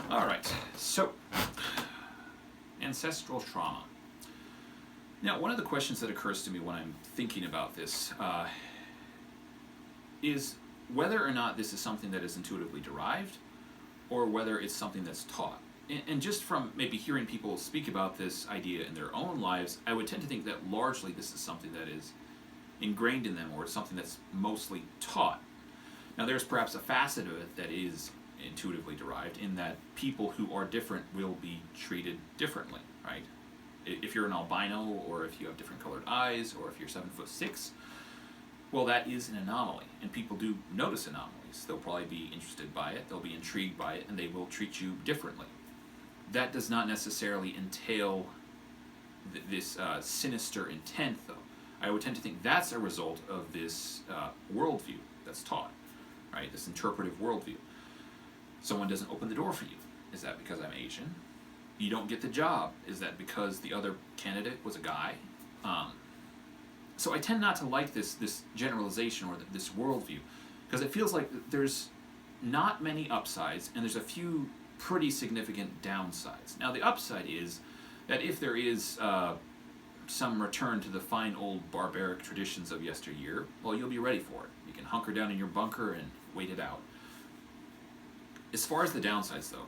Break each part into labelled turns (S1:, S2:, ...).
S1: All right, so ancestral trauma. Now, one of the questions that occurs to me when I'm thinking about this is whether or not this is something that is intuitively derived or whether it's something that's taught. And just from maybe hearing people speak about this idea in their own lives, I would tend to think that largely this is something that is ingrained in them, or it's something that's mostly taught. Now, there's perhaps a facet of it that is intuitively derived, in that people who are different will be treated differently, right? If you're an albino, or if you have different colored eyes, or if you're 7'6", well, that is an anomaly, and people do notice anomalies. They'll probably be interested by it, they'll be intrigued by it, and they will treat you differently. That does not necessarily entail this sinister intent, though. I would tend to think that's a result of this worldview that's taught, right? This interpretive worldview. Someone doesn't open the door for you. Is that because I'm Asian? You don't get the job. Is that because the other candidate was a guy? So I tend not to like this generalization or this worldview, because it feels like there's not many upsides and there's a few pretty significant downsides. Now, the upside is that if there is some return to the fine old barbaric traditions of yesteryear, well, you'll be ready for it. You can hunker down in your bunker and wait it out. As far as the downsides, though,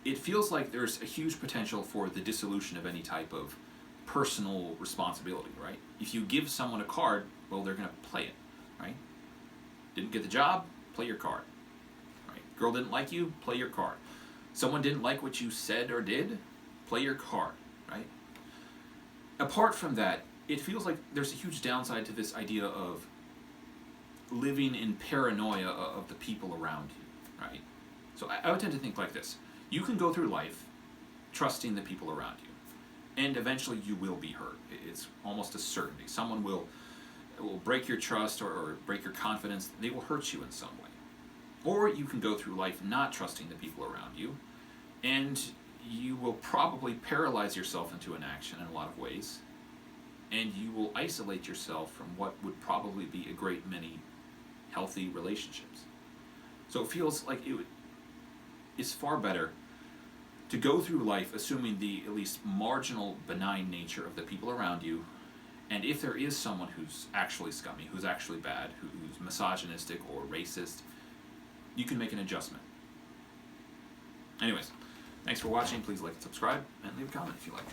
S1: it feels like there's a huge potential for the dissolution of any type of personal responsibility, right? If you give someone a card, well, they're going to play it, right? Didn't get the job? Play your card, right? Girl didn't like you? Play your card. Someone didn't like what you said or did? Play your card, right? Apart from that, it feels like there's a huge downside to this idea of living in paranoia of the people around you, right? So I would tend to think like this. You can go through life trusting the people around you, and eventually you will be hurt. It's almost a certainty. Someone will break your trust or break your confidence. They will hurt you in some way. Or you can go through life not trusting the people around you, and you will probably paralyze yourself into inaction in a lot of ways, and you will isolate yourself from what would probably be a great many healthy relationships. So it feels like it's far better to go through life assuming the at least marginal benign nature of the people around you, and if there is someone who's actually scummy, who's actually bad, who's misogynistic or racist, you can make an adjustment. Anyways, thanks for watching. Please like and subscribe, and leave a comment if you like.